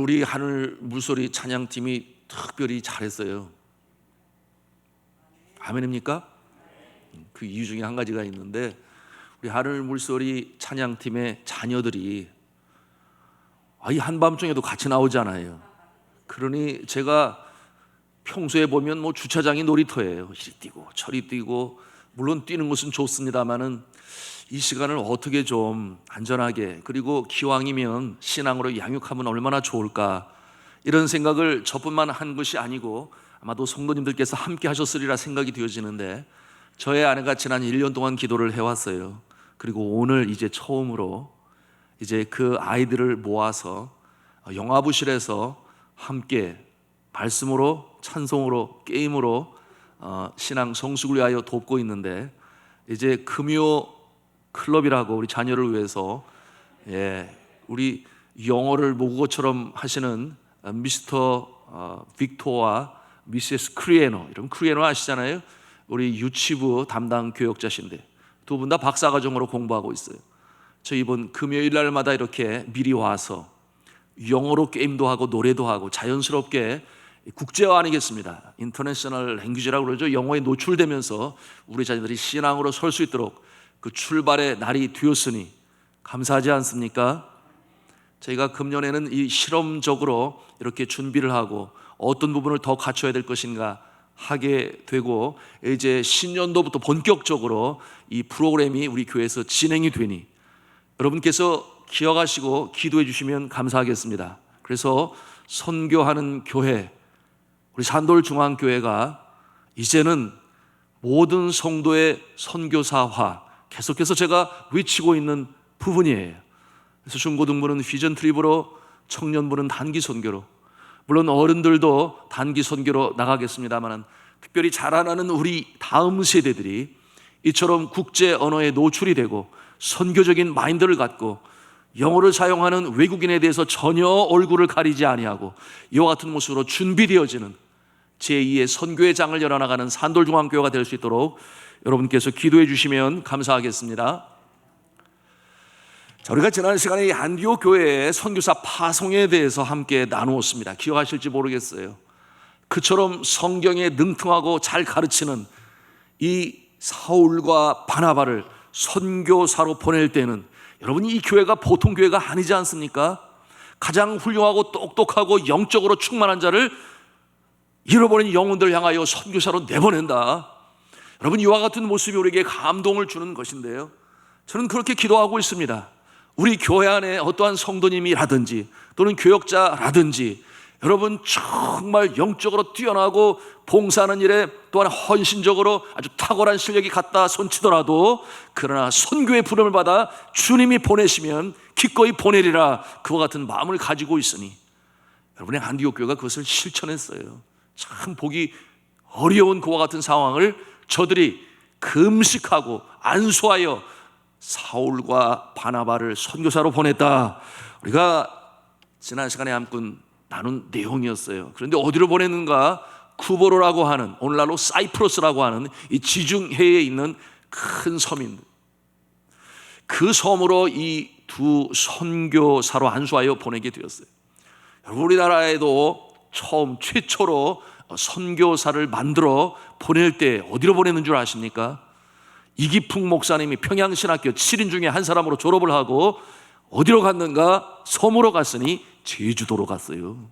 우리 하늘 물소리 찬양팀이 특별히 잘했어요. 아멘입니까? 그 이유 중에 한 가지가 있는데, 우리 하늘 물소리 찬양팀의 자녀들이 이 한밤중에도 같이 나오잖아요. 그러니 제가 평소에 보면 뭐 주차장이 놀이터예요. 이리 뛰고 저리 뛰고, 물론 뛰는 것은 좋습니다만은 이 시간을 어떻게 좀 안전하게, 그리고 기왕이면 신앙으로 양육하면 얼마나 좋을까, 이런 생각을 저뿐만 한 것이 아니고 아마도 성도님들께서 함께 하셨으리라 생각이 되어지는데, 저의 아내가 지난 1년 동안 기도를 해왔어요. 그리고 오늘 이제 처음으로 이제 그 아이들을 모아서 영화부실에서 함께 말씀으로, 찬송으로, 게임으로 신앙 성숙을 위하여 돕고 있는데, 이제 금요 클럽이라고 우리 자녀를 위해서 우리 영어를 모국어처럼 하시는 미스터 빅토와 미세스 크리에노, 이런 크리에노 아시잖아요. 우리 유치부 담당 교역자신데 두 분 다 박사과정으로 공부하고 있어요. 저 이번 금요일 날마다 이렇게 미리 와서 영어로 게임도 하고 노래도 하고 자연스럽게 국제화 아니겠습니다. 인터내셔널 랭귀지라고 그러죠. 영어에 노출되면서 우리 자녀들이 신앙으로 설 수 있도록 그 출발의 날이 되었으니 감사하지 않습니까? 저희가 금년에는 이 실험적으로 이렇게 준비를 하고 어떤 부분을 더 갖춰야 될 것인가 하게 되고, 이제 신년도부터 본격적으로 이 프로그램이 우리 교회에서 진행이 되니 여러분께서 기억하시고 기도해 주시면 감사하겠습니다. 그래서 선교하는 교회, 우리 산돌중앙교회가 이제는 모든 성도의 선교사화, 계속해서 제가 외치고 있는 부분이에요. 그래서 중고등부는 비전 트립으로, 청년부는 단기 선교로, 물론 어른들도 단기 선교로 나가겠습니다만, 특별히 자라나는 우리 다음 세대들이 이처럼 국제 언어에 노출이 되고 선교적인 마인드를 갖고 영어를 사용하는 외국인에 대해서 전혀 얼굴을 가리지 아니하고 이와 같은 모습으로 준비되어지는 제2의 선교의 장을 열어나가는 산돌중앙교회가 될 수 있도록 여러분께서 기도해 주시면 감사하겠습니다. 자, 우리가 지난 시간에 이 안디옥 교회의 선교사 파송에 대해서 함께 나누었습니다. 기억하실지 모르겠어요. 그처럼 성경에 능통하고 잘 가르치는 이 사울과 바나바를 선교사로 보낼 때는 여러분이 이 교회가 보통 교회가 아니지 않습니까? 가장 훌륭하고 똑똑하고 영적으로 충만한 자를 잃어버린 영혼들 향하여 선교사로 내보낸다. 여러분, 이와 같은 모습이 우리에게 감동을 주는 것인데요, 저는 그렇게 기도하고 있습니다. 우리 교회 안에 어떠한 성도님이라든지 또는 교역자라든지 여러분 정말 영적으로 뛰어나고 봉사하는 일에 또한 헌신적으로 아주 탁월한 실력이 갖다 손치더라도, 그러나 선교의 부름을 받아 주님이 보내시면 기꺼이 보내리라, 그와 같은 마음을 가지고 있으니 여러분의 안디옥 교회가 그것을 실천했어요. 참 보기 어려운 그와 같은 상황을 저들이 금식하고 안수하여 사울과 바나바를 선교사로 보냈다. 우리가 지난 시간에 함께 나눈 내용이었어요. 그런데 어디로 보냈는가? 쿠보로라고 하는, 오늘날로 사이프러스라고 하는 이 지중해에 있는 큰 섬인데, 그 섬으로 이 두 선교사로 안수하여 보내게 되었어요. 우리나라에도 최초로 선교사를 만들어 보낼 때 어디로 보내는 줄 아십니까? 이기풍 목사님이 평양신학교 7인 중에 한 사람으로 졸업을 하고 어디로 갔는가? 섬으로 갔으니 제주도로 갔어요.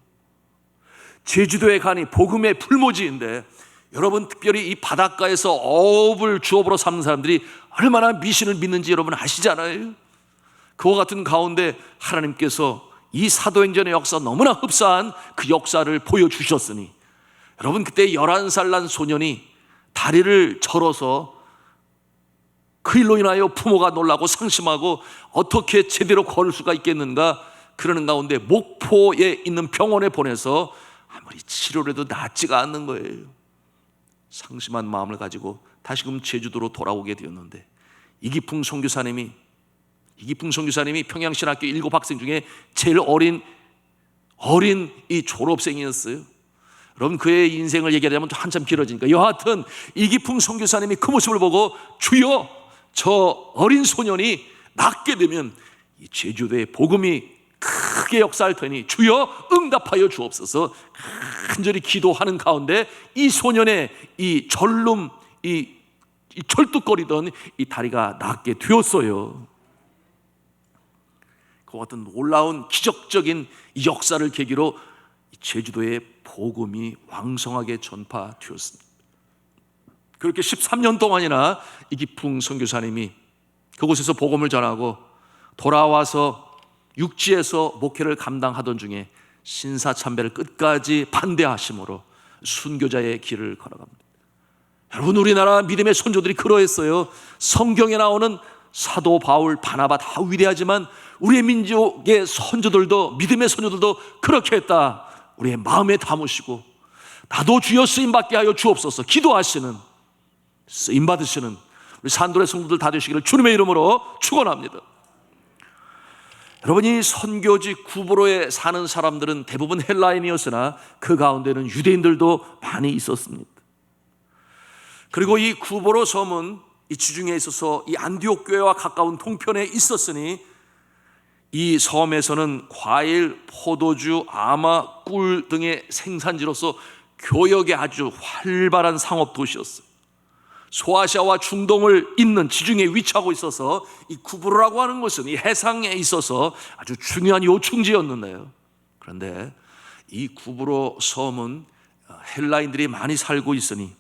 제주도에 가니 복음의 풀모지인데, 여러분 특별히 이 바닷가에서 어업을 주업으로 삼는 사람들이 얼마나 미신을 믿는지 여러분 아시잖아요. 그와 같은 가운데 하나님께서 이 사도행전의 역사, 너무나 흡사한 그 역사를 보여주셨으니, 여러분 그때 11살 난 소년이 다리를 절어서 그 일로 인하여 부모가 놀라고 상심하고 어떻게 제대로 걸을 수가 있겠는가, 그러는 가운데 목포에 있는 병원에 보내서 아무리 치료를 해도 낫지가 않는 거예요. 상심한 마음을 가지고 다시금 제주도로 돌아오게 되었는데, 이기풍 선교사님이 평양신학교 7학생 중에 제일 어린 이 졸업생이었어요. 여러분 그의 인생을 얘기하자면 한참 길어지니까, 여하튼 이기풍 선교사님이 그 모습을 보고, 주여, 저 어린 소년이 낫게 되면 이 제주도에 복음이 크게 역사할 테니 주여 응답하여 주옵소서. 간절히 기도하는 가운데 이 소년의 이 절름, 이 절뚝거리던 이 다리가 낫게 되었어요. 그 같은 놀라운 기적적인 역사를 계기로 제주도의 복음이 왕성하게 전파되었습니다. 그렇게 13년 동안이나 이기풍 선교사님이 그곳에서 복음을 전하고 돌아와서 육지에서 목회를 감당하던 중에 신사참배를 끝까지 반대하심으로 순교자의 길을 걸어갑니다. 여러분, 우리나라 믿음의 선조들이 그러했어요. 성경에 나오는 사도 바울, 바나바 다 위대하지만 우리의 민족의 선조들도, 믿음의 선조들도 그렇게 했다. 우리의 마음에 담으시고 나도 주여 쓰임받게 하여 주옵소서 기도하시는, 쓰임받으시는 우리 산돌의 성도들 다 되시기를 주님의 이름으로 축원합니다. 여러분, 이 선교지 구브로에 사는 사람들은 대부분 헬라인이었으나 그 가운데는 유대인들도 많이 있었습니다. 그리고 이 구브로 섬은 이 지중해에 있어서 이 안디옥 교회와 가까운 동편에 있었으니 이 섬에서는 과일, 포도주, 아마, 꿀 등의 생산지로서 교역의 아주 활발한 상업 도시였어요. 소아시아와 중동을 잇는 지중해에 위치하고 있어서 이 구브로라고 하는 것은 이 해상에 있어서 아주 중요한 요충지였는데요. 그런데 이 구브로 섬은 헬라인들이 많이 살고 있으니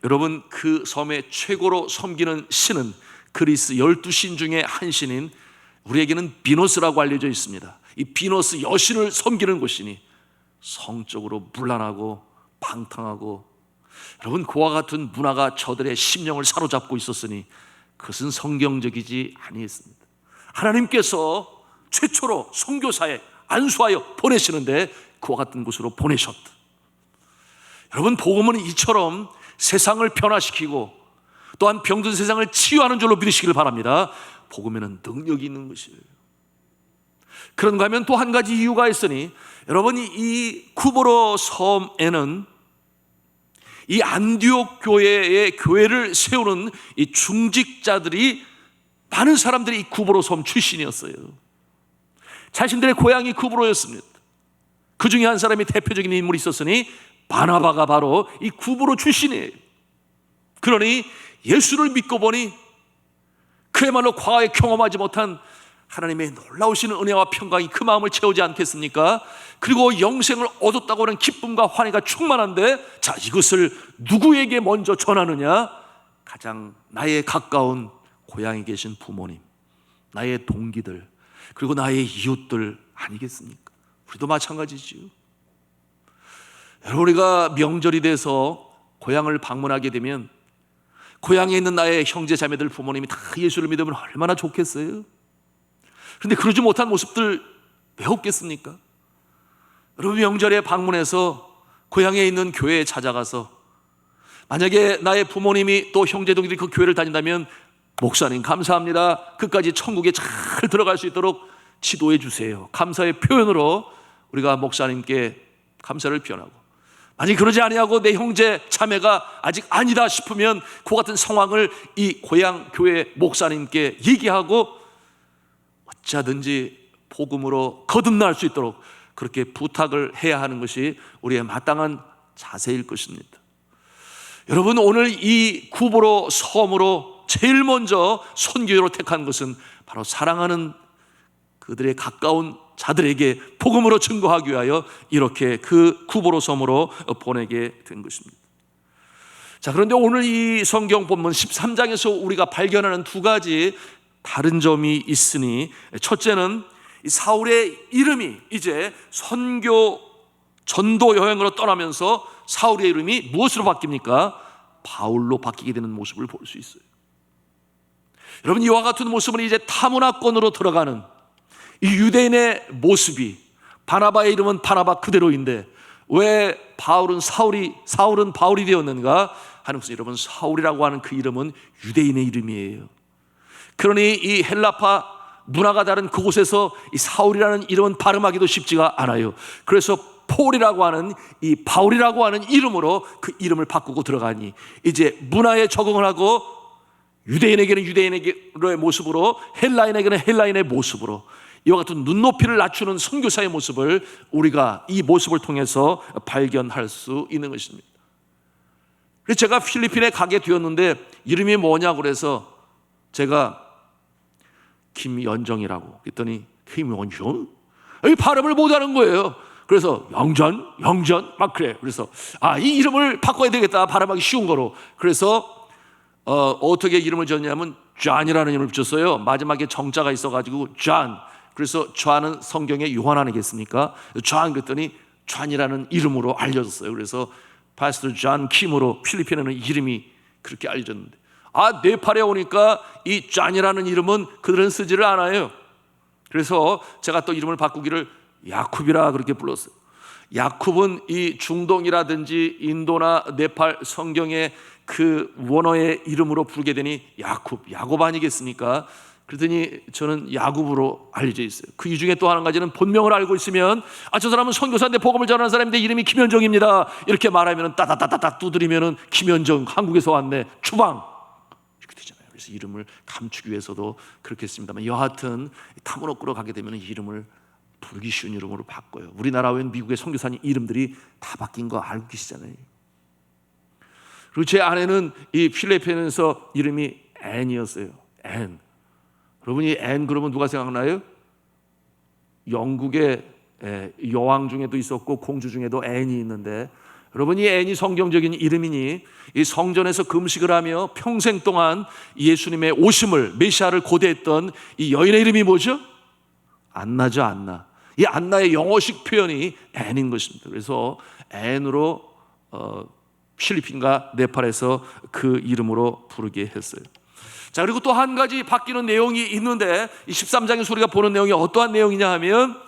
여러분, 그 섬의 최고로 섬기는 신은 그리스 12신 중에 한 신인 우리에게는 비너스라고 알려져 있습니다. 이 비너스 여신을 섬기는 곳이니 성적으로 문란하고 방탕하고, 여러분, 그와 같은 문화가 저들의 심령을 사로잡고 있었으니 그것은 성경적이지 아니했습니다. 하나님께서 최초로 선교사에 안수하여 보내시는데 그와 같은 곳으로 보내셨다. 여러분, 복음은 이처럼 세상을 변화시키고 또한 병든 세상을 치유하는 줄로 믿으시길 바랍니다. 복음에는 능력이 있는 것이에요. 그런가 하면 또 한 가지 이유가 있으니, 여러분이 이 구브로 섬에는 이 안디옥 교회의 교회를 세우는 이 중직자들이, 많은 사람들이 이 구브로 섬 출신이었어요. 자신들의 고향이 구브로였습니다. 그 중에 한 사람이 대표적인 인물이 있었으니 바나바가 바로 이 구브로 출신이에요. 그러니 예수를 믿고 보니 그야말로 과거에 경험하지 못한 하나님의 놀라우신 은혜와 평강이 그 마음을 채우지 않겠습니까? 그리고 영생을 얻었다고 하는 기쁨과 환희가 충만한데, 자, 이것을 누구에게 먼저 전하느냐? 가장 나의 가까운 고향에 계신 부모님, 나의 동기들, 그리고 나의 이웃들 아니겠습니까? 우리도 마찬가지지요. 여러분, 우리가 명절이 돼서 고향을 방문하게 되면 고향에 있는 나의 형제 자매들 부모님이 다 예수를 믿으면 얼마나 좋겠어요? 그런데 그러지 못한 모습들 왜 없겠습니까? 여러분, 명절에 방문해서 고향에 있는 교회에 찾아가서 만약에 나의 부모님이 또 형제 동기들이 그 교회를 다닌다면, 목사님 감사합니다, 끝까지 천국에 잘 들어갈 수 있도록 지도해 주세요, 감사의 표현으로 우리가 목사님께 감사를 표현하고, 만약 그러지 아니하고 내 형제 자매가 아직 아니다 싶으면 그 같은 상황을 이 고향 교회 목사님께 얘기하고 어찌하든지 복음으로 거듭날 수 있도록 그렇게 부탁을 해야 하는 것이 우리의 마땅한 자세일 것입니다. 여러분, 오늘 이 구브로 섬으로 제일 먼저 선교로 택한 것은 바로 사랑하는 그들의 가까운 자들에게 복음으로 증거하기 위하여 이렇게 그 구브로 섬으로 보내게 된 것입니다. 자, 그런데 오늘 이 성경 본문 13장에서 우리가 발견하는 두 가지 다른 점이 있으니, 첫째는 이 사울의 이름이 이제 선교 전도 여행으로 떠나면서 사울의 이름이 무엇으로 바뀝니까? 바울로 바뀌게 되는 모습을 볼 수 있어요. 여러분, 이와 같은 모습은 이제 타문화권으로 들어가는 이 유대인의 모습이, 바나바의 이름은 바나바 그대로인데 왜 사울은 바울이 되었는가 하는 것은, 여러분, 사울이라고 하는 그 이름은 유대인의 이름이에요. 그러니 이 헬라파 문화가 다른 그곳에서 이 사울이라는 이름은 발음하기도 쉽지가 않아요. 그래서 폴이라고 하는 이 바울이라고 하는 이름으로 그 이름을 바꾸고 들어가니 이제 문화에 적응을 하고 유대인에게는 유대인의 모습으로, 헬라인에게는 헬라인의 모습으로 이와 같은 눈높이를 낮추는 선교사의 모습을 우리가 이 모습을 통해서 발견할 수 있는 것입니다. 그래서 제가 필리핀에 가게 되었는데 이름이 뭐냐고 그래서 제가 김연정이라고 그랬더니 김연정? 이 발음을 못하는 거예요. 그래서 영전 막 그래. 그래서 이 이름을 바꿔야 되겠다, 발음하기 쉬운 거로. 그래서 어떻게 이름을 줬냐면 존이라는 이름을 붙였어요. 마지막에 정자가 있어가지고 존. 그래서 존은 성경의 요한 아니겠습니까? 존 그랬더니 존이라는 이름으로 알려졌어요. 그래서 파스터 존 킴으로 필리핀에는 이름이 그렇게 알려졌는데, 네팔에 오니까 이 존이라는 이름은 그들은 쓰지를 않아요. 그래서 제가 또 이름을 바꾸기를 야쿱이라 그렇게 불렀어요. 야쿱은 이 중동이라든지 인도나 네팔 성경의 그 원어의 이름으로 부르게 되니 야곱 아니겠습니까? 그랬더니 저는 야굽으로 알려져 있어요. 그 이중에 또 한 가지는 본명을 알고 있으면 저 사람은 선교사인데 복음을 전하는 사람인데 이름이 김연정입니다 이렇게 말하면 따다다다닥 두드리면 김연정 한국에서 왔네 추방 이렇게 되잖아요. 그래서 이름을 감추기 위해서도 그렇게 했습니다만 여하튼 탐으로 끌어가게 되면 이름을 부르기 쉬운 이름으로 바꿔요. 우리나라 외 미국의 선교사님 이름들이 다 바뀐 거 알고 계시잖아요. 그리고 제 아내는 이 필리핀에서 이름이 앤이었어요. 앤. 여러분이 앤 그러면 누가 생각나요? 영국의 여왕 중에도 있었고 공주 중에도 앤이 있는데, 여러분 이 앤이 성경적인 이름이니 이 성전에서 금식을 하며 평생 동안 예수님의 오심을 메시아를 고대했던 이 여인의 이름이 뭐죠? 안나죠. 안나. 이 안나의 영어식 표현이 앤인 것입니다. 그래서 앤으로 필리핀과 네팔에서 그 이름으로 부르게 했어요. 자, 그리고 또 한 가지 바뀌는 내용이 있는데 이 13장에서 우리가 보는 내용이 어떠한 내용이냐 하면,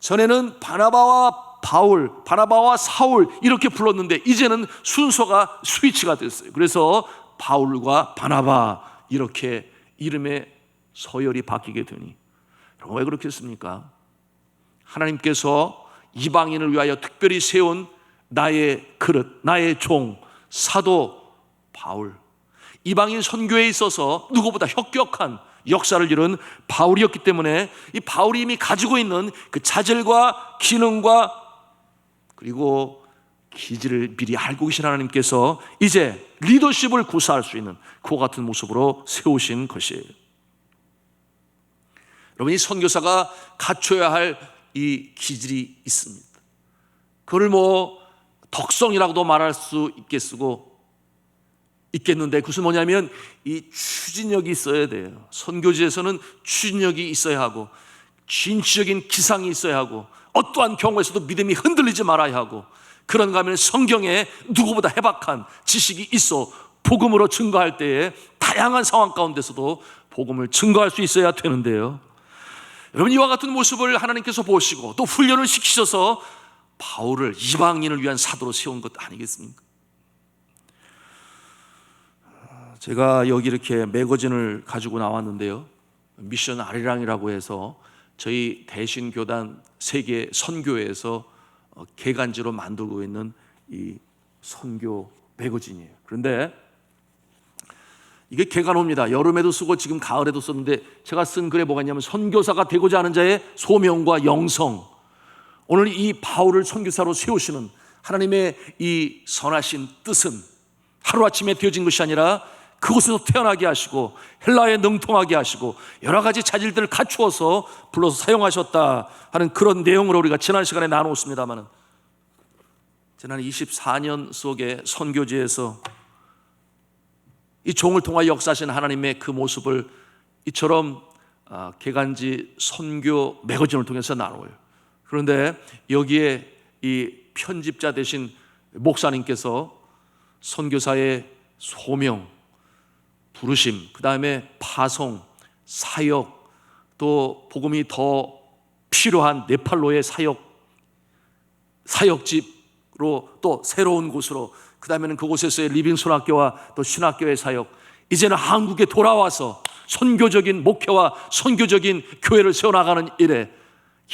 전에는 바나바와 바울, 바나바와 사울 이렇게 불렀는데 이제는 순서가 스위치가 됐어요. 그래서 바울과 바나바 이렇게 이름의 서열이 바뀌게 되니, 왜 그렇겠습니까? 하나님께서 이방인을 위하여 특별히 세운 나의 그릇, 나의 종, 사도 바울, 이방인 선교에 있어서 누구보다 혁혁한 역사를 이룬 바울이었기 때문에 이 바울이 이미 가지고 있는 그 자질과 기능과 그리고 기질을 미리 알고 계신 하나님께서 이제 리더십을 구사할 수 있는 그와 같은 모습으로 세우신 것이에요. 여러분, 이 선교사가 갖춰야 할 이 기질이 있습니다. 그걸 덕성이라고도 말할 수 있겠는데 그것은 뭐냐면 이 추진력이 있어야 돼요. 선교지에서는 추진력이 있어야 하고 진취적인 기상이 있어야 하고 어떠한 경우에서도 믿음이 흔들리지 말아야 하고, 그런가 하면 성경에 누구보다 해박한 지식이 있어 복음으로 증거할 때에 다양한 상황 가운데서도 복음을 증거할 수 있어야 되는데요. 여러분, 이와 같은 모습을 하나님께서 보시고 또 훈련을 시키셔서 바울을 이방인을 위한 사도로 세운 것 아니겠습니까? 제가 여기 이렇게 매거진을 가지고 나왔는데요, 미션 아리랑이라고 해서 저희 대신교단 세계 선교회에서 개간지로 만들고 있는 이 선교 매거진이에요. 그런데 이게 개간호입니다. 여름에도 쓰고 지금 가을에도 썼는데 제가 쓴 글에 뭐가 있냐면 선교사가 되고자 하는 자의 소명과 영성. 오늘 이 바울을 선교사로 세우시는 하나님의 이 선하신 뜻은 하루아침에 되어진 것이 아니라 그곳에서 태어나게 하시고 헬라에 능통하게 하시고 여러 가지 자질들을 갖추어서 불러서 사용하셨다 하는 그런 내용으로 우리가 지난 시간에 나누었습니다만, 지난 24년 속에 선교지에서 이 종을 통하여 역사하신 하나님의 그 모습을 이처럼 개간지 선교 매거진을 통해서 나누어요. 그런데 여기에 이 편집자 되신 목사님께서 선교사의 소명, 부르심, 그 다음에 파송, 사역, 또 복음이 더 필요한 네팔로의 사역집으로 또 새로운 곳으로, 그 다음에는 그곳에서의 리빙손 학교와 또 신학교의 사역, 이제는 한국에 돌아와서 선교적인 목회와 선교적인 교회를 세워나가는 일에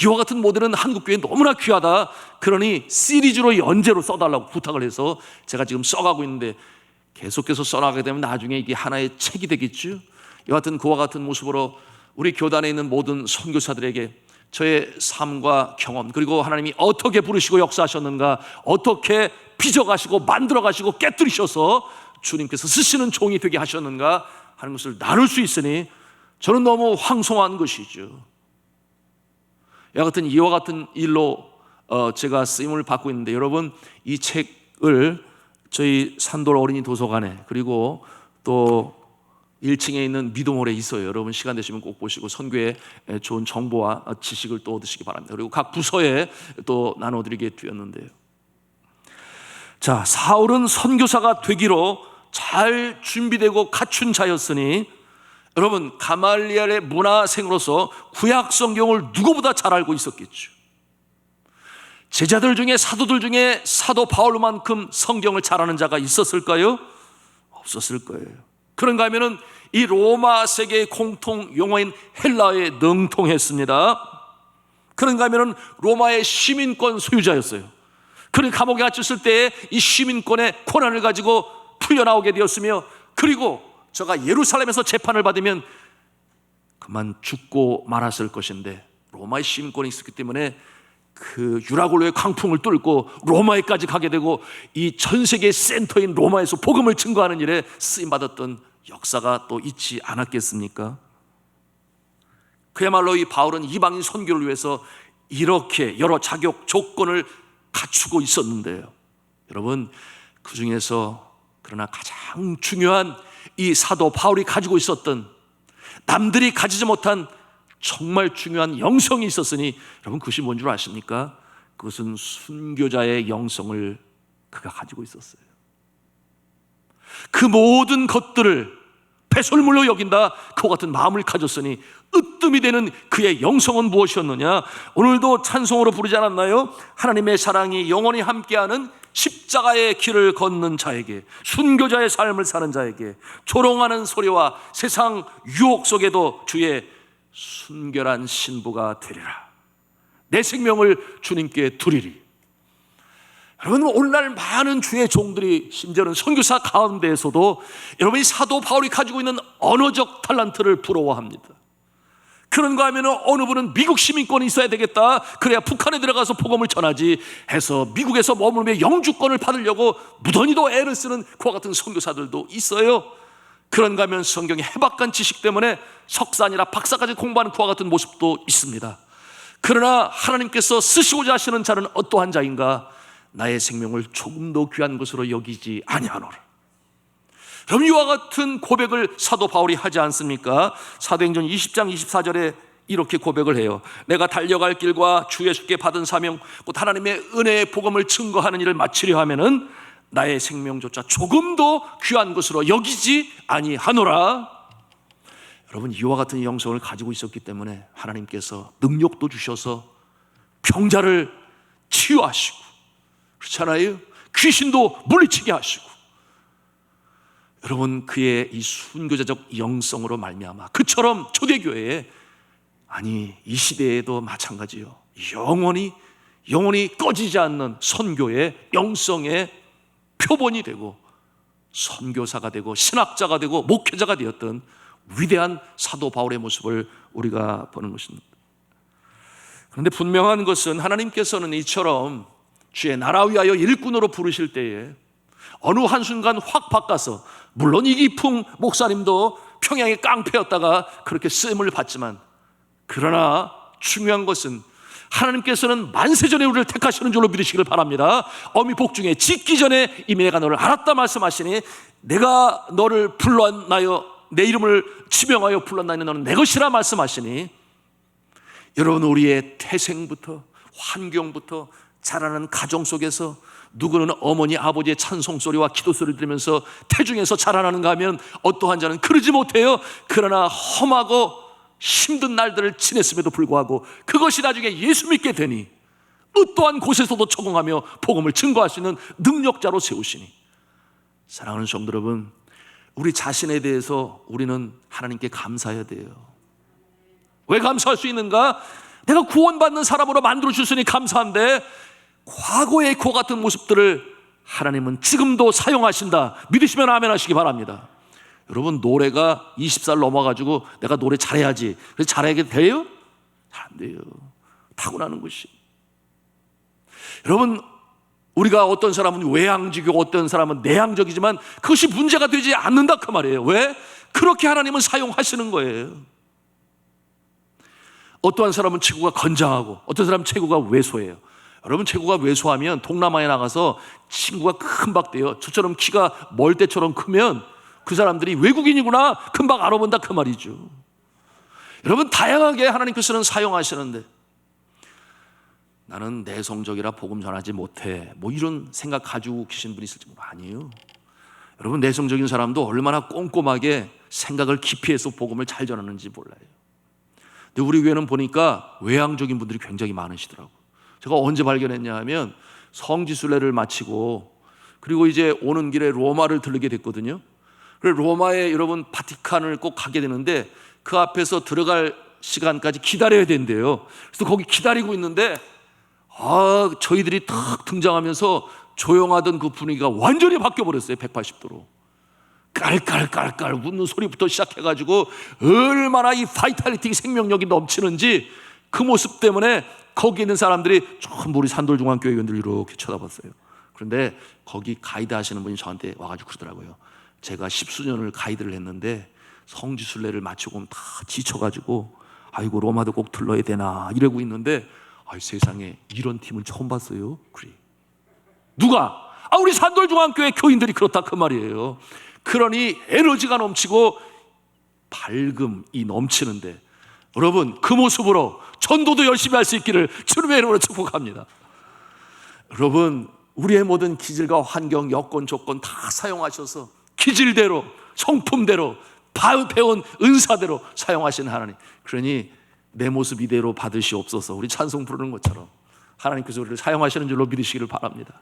이와 같은 모델은 한국교회에 너무나 귀하다. 그러니 시리즈로 연재로 써달라고 부탁을 해서 제가 지금 써가고 있는데, 계속해서 써나가게 되면 나중에 이게 하나의 책이 되겠죠. 이와 같은 그와 같은 모습으로 우리 교단에 있는 모든 선교사들에게 저의 삶과 경험, 그리고 하나님이 어떻게 부르시고 역사하셨는가, 어떻게 빚어가시고 만들어가시고 깨뜨리셔서 주님께서 쓰시는 종이 되게 하셨는가 하는 것을 나눌 수 있으니 저는 너무 황송한 것이죠. 이와 같은 일로 제가 쓰임을 받고 있는데, 여러분, 이 책을 저희 산돌 어린이 도서관에, 그리고 또 1층에 있는 미도몰에 있어요. 여러분 시간 되시면 꼭 보시고 선교에 좋은 정보와 지식을 또 얻으시기 바랍니다. 그리고 각 부서에 또 나눠드리게 되었는데요. 자, 사울은 선교사가 되기로 잘 준비되고 갖춘 자였으니, 여러분, 가말리엘의 문화생으로서 구약 성경을 누구보다 잘 알고 있었겠죠. 제자들 중에, 사도들 중에 사도 바울만큼 성경을 잘 아는 자가 있었을까요? 없었을 거예요. 그런가 하면은 이 로마 세계의 공통 용어인 헬라어에 능통했습니다. 그런가 하면은 로마의 시민권 소유자였어요. 그는 감옥에 갇혔을 때에 이 시민권의 권한을 가지고 풀려나오게 되었으며, 그리고 저가 예루살렘에서 재판을 받으면 그만 죽고 말았을 것인데, 로마의 시민권이 있었기 때문에 그 유라굴로의 광풍을 뚫고 로마에까지 가게 되고, 이 전 세계 센터인 로마에서 복음을 증거하는 일에 쓰임받았던 역사가 또 있지 않았겠습니까? 그야말로 이 바울은 이방인 선교를 위해서 이렇게 여러 자격 조건을 갖추고 있었는데요. 여러분, 그 중에서 그러나 가장 중요한 이 사도 바울이 가지고 있었던, 남들이 가지지 못한 정말 중요한 영성이 있었으니, 여러분 그것이 뭔 줄 아십니까? 그것은 순교자의 영성을 그가 가지고 있었어요. 그 모든 것들을 배설물로 여긴다, 그와 같은 마음을 가졌으니 으뜸이 되는 그의 영성은 무엇이었느냐? 오늘도 찬송으로 부르지 않았나요? 하나님의 사랑이 영원히 함께하는 십자가의 길을 걷는 자에게, 순교자의 삶을 사는 자에게 조롱하는 소리와 세상 유혹 속에도 주의 순결한 신부가 되리라. 내 생명을 주님께 드리리. 여러분, 오늘날 많은 주의 종들이, 심지어는 선교사 가운데에서도 여러분이 사도 바울이 가지고 있는 언어적 탤런트를 부러워합니다. 그런가 하면 어느 분은 미국 시민권이 있어야 되겠다, 그래야 북한에 들어가서 복음을 전하지 해서 미국에서 머물며 영주권을 받으려고 무던히도 애를 쓰는 그와 같은 선교사들도 있어요. 그런가 하면 성경의 해박한 지식 때문에 석사 아니라 박사까지 공부하는 그와 같은 모습도 있습니다. 그러나 하나님께서 쓰시고자 하시는 자는 어떠한 자인가? 나의 생명을 조금도 귀한 것으로 여기지 아니하노라. 그럼 이와 같은 고백을 사도 바울이 하지 않습니까? 사도행전 20장 24절에 이렇게 고백을 해요. 내가 달려갈 길과 주 예수께 받은 사명, 곧 하나님의 은혜의 복음을 증거하는 일을 마치려 하면은 나의 생명조차 조금도 귀한 것으로 여기지 아니하노라. 여러분, 이와 같은 영성을 가지고 있었기 때문에 하나님께서 능력도 주셔서 병자를 치유하시고, 그렇잖아요. 귀신도 물리치게 하시고, 여러분, 그의 이 순교자적 영성으로 말미암아 그처럼 초대교회에, 아니 이 시대에도 마찬가지요, 영원히 꺼지지 않는 선교의 영성의 표본이 되고 선교사가 되고 신학자가 되고 목회자가 되었던 위대한 사도 바울의 모습을 우리가 보는 것입니다. 그런데 분명한 것은 하나님께서는 이처럼 주의 나라 위하여 일꾼으로 부르실 때에 어느 한순간 확 바꿔서, 물론 이기풍 목사님도 평양의 깡패였다가 그렇게 쓰임을 받지만, 그러나 중요한 것은 하나님께서는 만세전에 우리를 택하시는 줄로 믿으시기를 바랍니다. 어미 복중에 짓기 전에 이미 내가 너를 알았다 말씀하시니, 내가 너를 불렀나요, 내 이름을 지명하여 불렀나니 너는 내 것이라 말씀하시니, 여러분, 우리의 태생부터 환경부터 자라는 가정 속에서 누구는 어머니 아버지의 찬송소리와 기도소리를 들으면서 태중에서 자라나는가 하면 어떠한 자는 그러지 못해요. 그러나 험하고 힘든 날들을 지냈음에도 불구하고 그것이 나중에 예수 믿게 되니 어떠한 곳에서도 적응하며 복음을 증거할 수 있는 능력자로 세우시니, 사랑하는 성도 여러분, 우리 자신에 대해서 우리는 하나님께 감사해야 돼요. 왜 감사할 수 있는가? 내가 구원받는 사람으로 만들어 주셨으니 감사한데, 과거의 그와 같은 모습들을 하나님은 지금도 사용하신다. 믿으시면 아멘 하시기 바랍니다. 여러분, 노래가 20살 넘어가지고 내가 노래 잘해야지, 그래서 잘하게 돼요? 안 돼요. 타고나는 것이. 여러분, 우리가 어떤 사람은 외향적이고 어떤 사람은 내향적이지만 그것이 문제가 되지 않는다 그 말이에요. 왜? 그렇게 하나님은 사용하시는 거예요. 어떠한 사람은 체구가 건장하고 어떤 사람은 체구가 왜소해요. 여러분, 체구가 왜소하면 동남아에 나가서 친구가 금방 돼요. 저처럼 키가 멀 때처럼 크면 그 사람들이 외국인이구나 금방 알아본다 그 말이죠. 여러분, 다양하게 하나님께서는 사용하시는데 나는 내성적이라 복음 전하지 못해, 뭐 이런 생각 가지고 계신 분이 있을지 모르겠어요. 아니에요. 여러분, 내성적인 사람도 얼마나 꼼꼼하게 생각을 깊이 해서 복음을 잘 전하는지 몰라요. 근데 우리 교회는 보니까 외향적인 분들이 굉장히 많으시더라고요. 제가 언제 발견했냐 하면 성지순례를 마치고 그리고 이제 오는 길에 로마를 들르게 됐거든요. 그래서 로마에 여러분 바티칸을 꼭 가게 되는데 그 앞에서 들어갈 시간까지 기다려야 된대요. 그래서 거기 기다리고 있는데 저희들이 탁 등장하면서 조용하던 그 분위기가 완전히 바뀌어버렸어요. 180도로 깔깔깔깔 웃는 소리부터 시작해가지고 얼마나 이 바이탈리티 생명력이 넘치는지 그 모습 때문에 거기 있는 사람들이 전부 우리 산돌중앙교회 의원들 이렇게 쳐다봤어요. 그런데 거기 가이드 하시는 분이 저한테 와가지고 그러더라고요. 제가 10수년을 가이드를 했는데 성지순례를 마치고 다 지쳐가지고 아이고 로마도 꼭 들러야 되나 이러고 있는데 세상에 이런 팀은 처음 봤어요. 그래. 누가? 우리 산돌중앙교회 교인들이 그렇다 그 말이에요. 그러니 에너지가 넘치고 밝음이 넘치는데 여러분, 그 모습으로 전도도 열심히 할 수 있기를 주님의 이름으로 축복합니다. 여러분, 우리의 모든 기질과 환경, 여건, 조건 다 사용하셔서 기질대로, 성품대로, 배운 은사대로 사용하시는 하나님. 그러니 내 모습 이대로 받으시옵소서. 우리 찬송 부르는 것처럼 하나님께서 우리를 사용하시는 줄로 믿으시기를 바랍니다.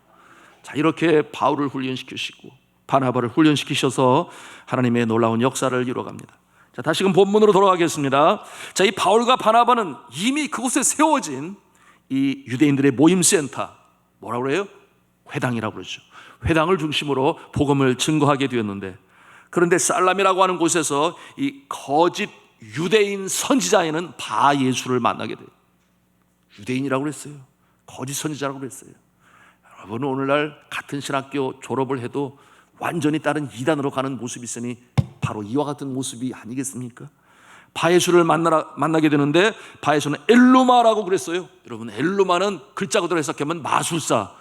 자, 이렇게 바울을 훈련시키시고 바나바를 훈련시키셔서 하나님의 놀라운 역사를 이뤄갑니다. 자, 다시금 본문으로 돌아가겠습니다. 자, 이 바울과 바나바는 이미 그곳에 세워진 이 유대인들의 모임센터, 뭐라고 그래요? 회당이라고 그러죠. 회당을 중심으로 복음을 증거하게 되었는데, 그런데 살람이라고 하는 곳에서 이 거짓 유대인 선지자에는 바예수를 만나게 돼요. 유대인이라고 그랬어요. 거짓 선지자라고 그랬어요. 여러분은 오늘날 같은 신학교 졸업을 해도 완전히 다른 이단으로 가는 모습이 있으니 바로 이와 같은 모습이 아니겠습니까? 바예수를 만나게 되는데 바예수는 엘루마라고 그랬어요. 여러분, 엘루마는 글자 그대로 해석하면 마술사.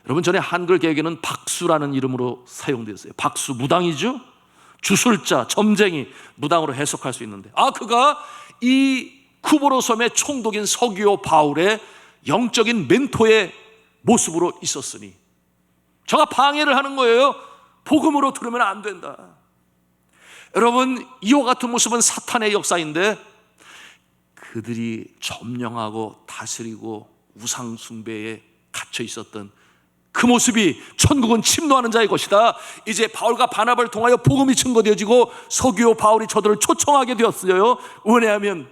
여러분, 전에 한글 개혁에는 박수라는 이름으로 사용되었어요. 박수, 무당이죠. 주술자, 점쟁이, 무당으로 해석할 수 있는데 그가 이 쿠보로 섬의 총독인 서기오 바울의 영적인 멘토의 모습으로 있었으니 저가 방해를 하는 거예요. 복음으로 들으면 안 된다. 여러분, 이와 같은 모습은 사탄의 역사인데 그들이 점령하고 다스리고 우상 숭배에 갇혀 있었던 그 모습이 천국은 침노하는 자의 것이다. 이제 바울과 바나바를 통하여 복음이 증거되어지고 서기오 바울이 저들을 초청하게 되었어요. 왜냐하면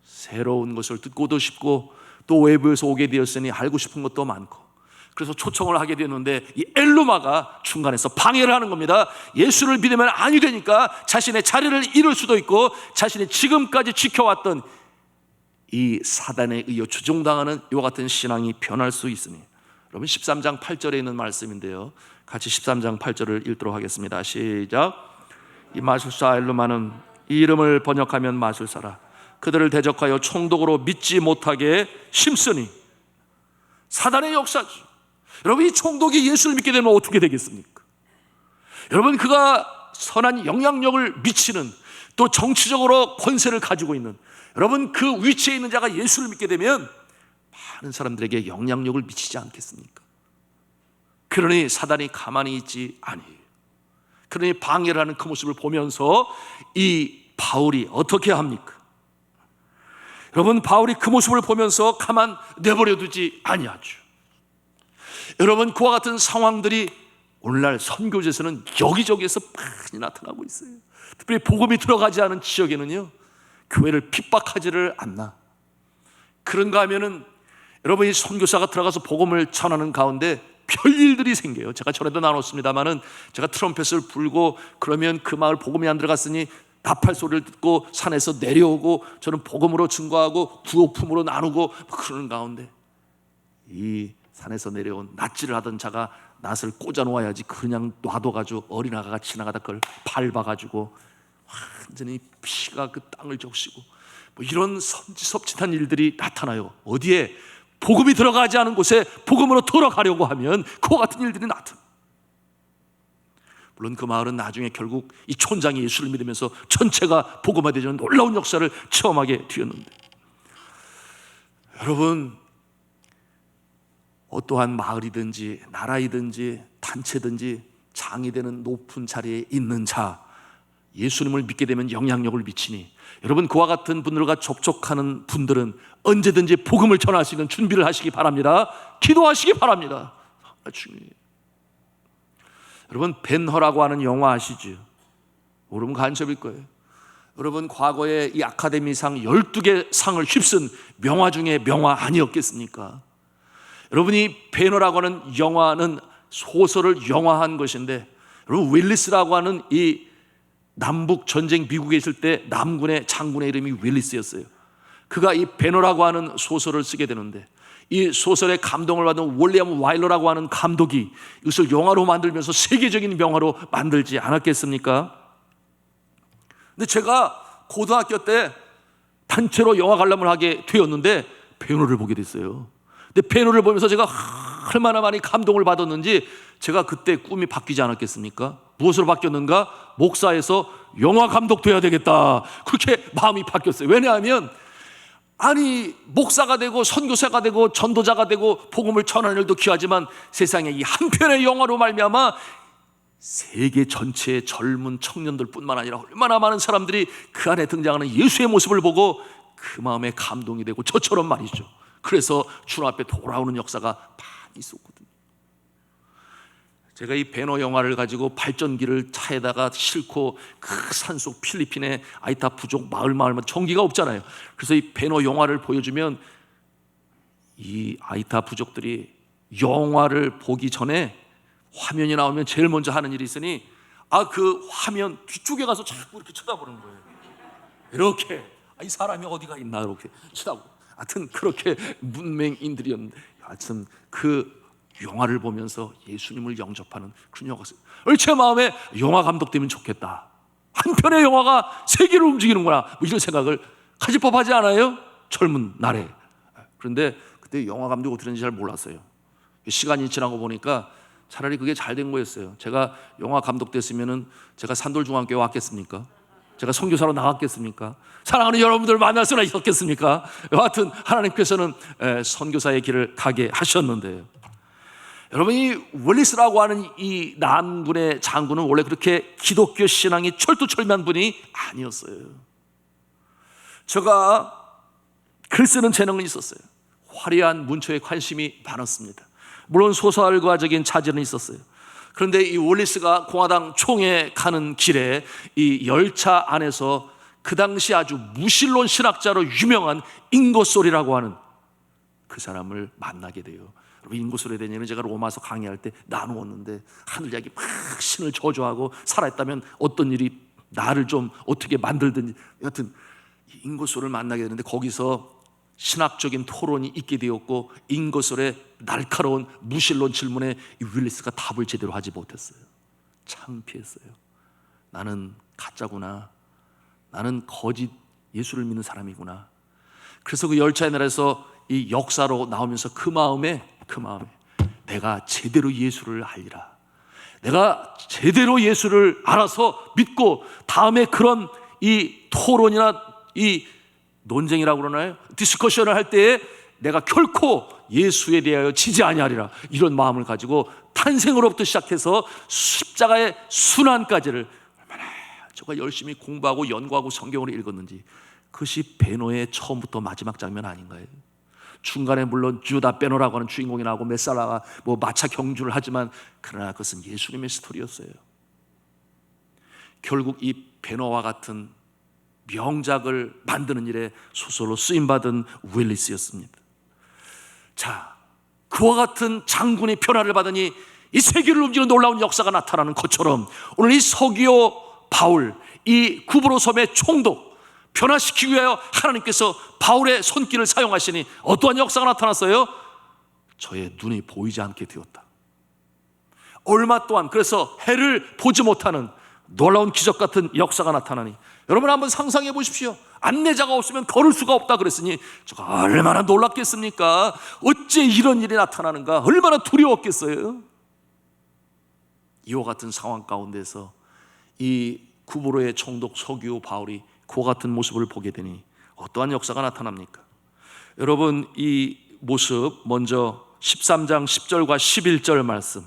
새로운 것을 듣고도 싶고 또 외부에서 오게 되었으니 알고 싶은 것도 많고, 그래서 초청을 하게 되는데 이 엘루마가 중간에서 방해를 하는 겁니다. 예수를 믿으면 아니 되니까 자신의 자리를 잃을 수도 있고 자신이 지금까지 지켜왔던 이 사단에 의해 주종당하는 이와 같은 신앙이 변할 수 있으니, 여러분 13장 8절에 있는 말씀인데요, 같이 13장 8절을 읽도록 하겠습니다. 시작. 이 마술사 엘루마는 이 이름을 번역하면 마술사라. 그들을 대적하여 총독으로 믿지 못하게 심쓰니. 사단의 역사죠. 여러분, 이 총독이 예수를 믿게 되면 어떻게 되겠습니까? 여러분, 그가 선한 영향력을 미치는, 또 정치적으로 권세를 가지고 있는, 여러분 그 위치에 있는 자가 예수를 믿게 되면 많은 사람들에게 영향력을 미치지 않겠습니까? 그러니 사단이 가만히 있지 아니에요. 그러니 방해를 하는 그 모습을 보면서 이 바울이 어떻게 합니까? 여러분, 바울이 그 모습을 보면서 가만 내버려 두지 아니하죠. 여러분, 그와 같은 상황들이 오늘날 선교제에서는 여기저기에서 많이 나타나고 있어요. 특별히 복음이 들어가지 않은 지역에는요, 교회를 핍박하지를 않나. 그런가 하면은 여러분, 이 선교사가 들어가서 복음을 전하는 가운데 별일들이 생겨요. 제가 전에도 나눴습니다마는 제가 트럼펫을 불고 그러면 그 마을 복음이 안 들어갔으니 나팔 소리를 듣고 산에서 내려오고 저는 복음으로 증거하고 구호품으로 나누고 그러는 가운데 이 산에서 내려온 낫지를 하던 자가 낫을 꽂아 놓아야지 그냥 놔둬가지고 어린아가가 지나가다 그걸 밟아가지고 완전히 피가 그 땅을 적시고 뭐 이런 섬찟한 일들이 나타나요. 어디에 복음이 들어가지 않은 곳에 복음으로 들어가려고 하면 그와 같은 일들이 나타나요. 물론 그 마을은 나중에 결국 이 촌장이 예수를 믿으면서 전체가 복음화되는 놀라운 역사를 체험하게 되었는데, 여러분, 어떠한 마을이든지 나라이든지 단체든지 장이 되는 높은 자리에 있는 자, 예수님을 믿게 되면 영향력을 미치니 여러분, 그와 같은 분들과 접촉하는 분들은 언제든지 복음을 전할 수 있는 준비를 하시기 바랍니다. 기도하시기 바랍니다. 중요해요. 여러분, 벤허라고 하는 영화 아시죠? 모르면 간첩일 거예요. 여러분, 과거에 이 아카데미상 12개 상을 휩쓴 명화 중에 명화 아니었겠습니까? 여러분이 벤허라고 하는 영화는 소설을 영화한 것인데, 여러분, 윌리스라고 하는 이 남북 전쟁 미국에 있을 때 남군의 장군의 이름이 윌리스였어요. 그가 이 벤허라고 하는 소설을 쓰게 되는데, 이 소설에 감동을 받은 윌리엄 와일러라고 하는 감독이 이것을 영화로 만들면서 세계적인 명화로 만들지 않았겠습니까? 근데 제가 고등학교 때 단체로 영화 관람을 하게 되었는데 벤허를 보게 됐어요. 근데 벤허를 보면서 제가 얼마나 많이 감동을 받았는지 제가 그때 꿈이 바뀌지 않았겠습니까? 무엇으로 바뀌었는가? 목사에서 영화 감독 돼야 되겠다, 그렇게 마음이 바뀌었어요. 왜냐하면 아니, 목사가 되고 선교사가 되고 전도자가 되고 복음을 전하는 일도 귀하지만 세상에 이 한 편의 영화로 말미암아 세계 전체의 젊은 청년들뿐만 아니라 얼마나 많은 사람들이 그 안에 등장하는 예수의 모습을 보고 그 마음에 감동이 되고 저처럼 말이죠. 그래서 주님 앞에 돌아오는 역사가 많이 있었거든요. 제가 이 벤허 영화를 가지고 발전기를 차에다가 싣고 그 산속 필리핀의 아이타 부족 마을마다 전기가 없잖아요. 그래서 이 벤허 영화를 보여주면 이 아이타 부족들이 영화를 보기 전에 화면이 나오면 제일 먼저 하는 일이 있으니 그 화면 뒤쪽에 가서 자꾸 이렇게 쳐다보는 거예요. 이렇게 이 사람이 어디가 있나 이렇게 쳐다보고, 하여튼 그렇게 문맹인들이었는데, 하여튼 그 영화를 보면서 예수님을 영접하는 그런 영화가 있어요. 제 마음에 영화 감독 되면 좋겠다, 한 편의 영화가 세계를 움직이는구나, 뭐 이런 생각을 가질 법하지 않아요? 젊은 날에. 그런데 그때 영화 감독이 어떻게 되는지 잘 몰랐어요. 시간이 지나고 보니까 차라리 그게 잘 된 거였어요. 제가 영화 감독 됐으면은 제가 산돌중앙교회 왔겠습니까? 제가 선교사로 나갔겠습니까? 사랑하는 여러분들 만날 수나 있었겠습니까? 여하튼 하나님께서는 선교사의 길을 가게 하셨는데요. 여러분, 이 윌리스라고 하는 이 남군의 장군은 원래 그렇게 기독교 신앙이 철두철미한 분이 아니었어요. 제가 글 쓰는 재능은 있었어요. 화려한 문초에 관심이 많았습니다. 물론 소설가적인 자질은 있었어요. 그런데 이 윌리스가 공화당 총회 가는 길에 이 열차 안에서 그 당시 아주 무신론 신학자로 유명한 잉고솔이라고 하는 그 사람을 만나게 돼요. 잉고솔에 대한 얘기는 제가 로마서 강의할 때 나누었는데, 하늘 이야기 막 신을 저주하고 살아있다면 어떤 일이 나를 좀 어떻게 만들든지, 여하튼 잉고솔을 만나게 되는데 거기서 신학적인 토론이 있게 되었고, 잉고솔의 날카로운 무신론 질문에 이 윌리스가 답을 제대로 하지 못했어요. 창피했어요. 나는 가짜구나, 나는 거짓 예수를 믿는 사람이구나. 그래서 그 열차에 내려서 이 역사로 나오면서 그 마음에 내가 제대로 예수를 알리라, 내가 제대로 예수를 알아서 믿고 다음에 그런 이 토론이나 이 논쟁이라고 그러나요? 디스커션을 할 때에 내가 결코 예수에 대하여 지지 아니하리라, 이런 마음을 가지고 탄생으로부터 시작해서 십자가의 순환까지를 얼마나 저가 열심히 공부하고 연구하고 성경을 읽었는지, 그것이 벤허의 처음부터 마지막 장면 아닌가요? 중간에 물론 주다 벤허라고 하는 주인공이 나오고 메살라가 뭐 마차 경주를 하지만, 그러나 그것은 예수님의 스토리였어요. 결국 이 벤허와 같은 명작을 만드는 일에 소설로 쓰임받은 윌리스였습니다. 자, 그와 같은 장군의 변화를 받으니 이 세계를 움직이는 놀라운 역사가 나타나는 것처럼 오늘 이 서기오 바울, 이 구브로 섬의 총독 변화시키기 위하여 하나님께서 바울의 손길을 사용하시니 어떠한 역사가 나타났어요? 저의 눈이 보이지 않게 되었다. 얼마 동안 그래서 해를 보지 못하는 놀라운 기적 같은 역사가 나타나니, 여러분 한번 상상해 보십시오. 안내자가 없으면 걸을 수가 없다 그랬으니 저가 얼마나 놀랐겠습니까? 어째 이런 일이 나타나는가? 얼마나 두려웠겠어요? 이와 같은 상황 가운데서 이 구브로의 총독 서기오 바울이 그와 같은 모습을 보게 되니 어떠한 역사가 나타납니까? 여러분, 이 모습 먼저 13장 10절과 11절 말씀,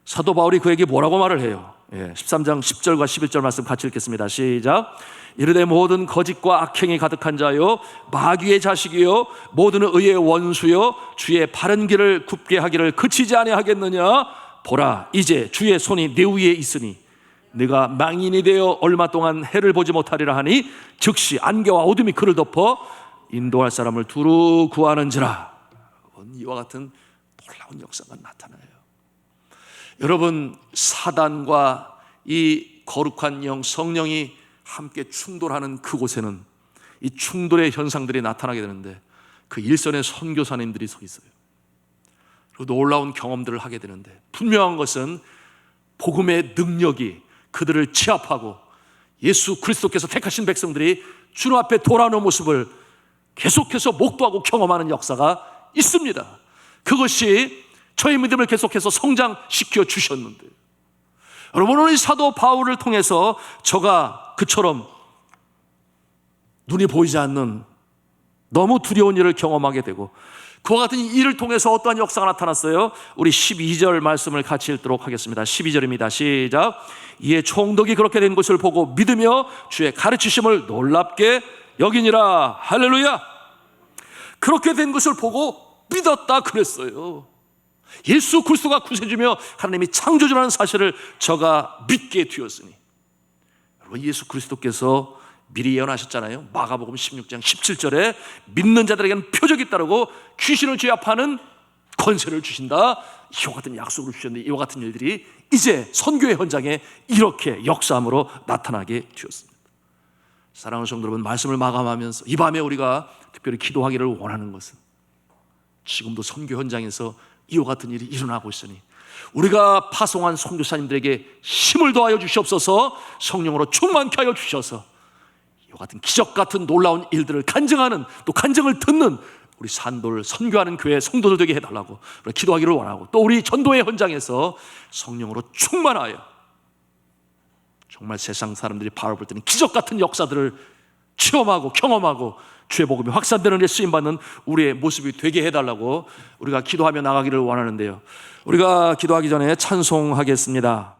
사도 바울이 그에게 뭐라고 말을 해요? 13장 10절과 11절 말씀 같이 읽겠습니다. 시작. 이르되 모든 거짓과 악행이 가득한 자요 마귀의 자식이요 모든 의의 원수요 주의 바른 길을 굽게 하기를 그치지 아니하겠느냐? 보라, 이제 주의 손이 내 위에 있으니 네가 망인이 되어 얼마 동안 해를 보지 못하리라 하니 즉시 안개와 어둠이 그를 덮어 인도할 사람을 두루 구하는지라. 이와 같은 놀라운 역사가 나타나요. 여러분, 사단과 이 거룩한 영 성령이 함께 충돌하는 그곳에는 이 충돌의 현상들이 나타나게 되는데 그 일선의 선교사님들이 서 있어요. 그리고 놀라운 경험들을 하게 되는데, 분명한 것은 복음의 능력이 그들을 취합하고 예수 그리스도께서 택하신 백성들이 주님 앞에 돌아오는 모습을 계속해서 목도하고 경험하는 역사가 있습니다. 그것이 저의 믿음을 계속해서 성장시켜 주셨는데, 여러분, 오늘 사도 바울을 통해서 저가 그처럼 눈이 보이지 않는 너무 두려운 일을 경험하게 되고, 그와 같은 일을 통해서 어떠한 역사가 나타났어요? 우리 12절 말씀을 같이 읽도록 하겠습니다. 12절입니다. 시작. 이에 총독이 그렇게 된 것을 보고 믿으며 주의 가르치심을 놀랍게 여기니라. 할렐루야. 그렇게 된 것을 보고 믿었다 그랬어요. 예수 그리스도가 구세주며 하나님이 창조주라는 사실을 저가 믿게 되었으니, 여러분, 예수 그리스도께서 미리 예언하셨잖아요. 마가복음 16장 17절에 믿는 자들에게는 표적이 따르고 귀신을 제압하는 권세를 주신다. 이와 같은 약속을 주셨는데 이와 같은 일들이 이제 선교의 현장에 이렇게 역사함으로 나타나게 되었습니다. 사랑하는 성도 여러분, 말씀을 마감하면서 이 밤에 우리가 특별히 기도하기를 원하는 것은, 지금도 선교 현장에서 이와 같은 일이 일어나고 있으니 우리가 파송한 선교사님들에게 힘을 더하여 주시옵소서. 성령으로 충만케 하여 주셔서 이와 같은 기적 같은 놀라운 일들을 간증하는, 또 간증을 듣는 우리 산돌 선교하는 교회 성도들 되게 해달라고 기도하기를 원하고, 또 우리 전도의 현장에서 성령으로 충만하여 정말 세상 사람들이 바라볼 때는 기적 같은 역사들을 체험하고 경험하고 주의 복음이 확산되는 데 쓰임받는 우리의 모습이 되게 해달라고 우리가 기도하며 나가기를 원하는데요, 우리가 기도하기 전에 찬송하겠습니다.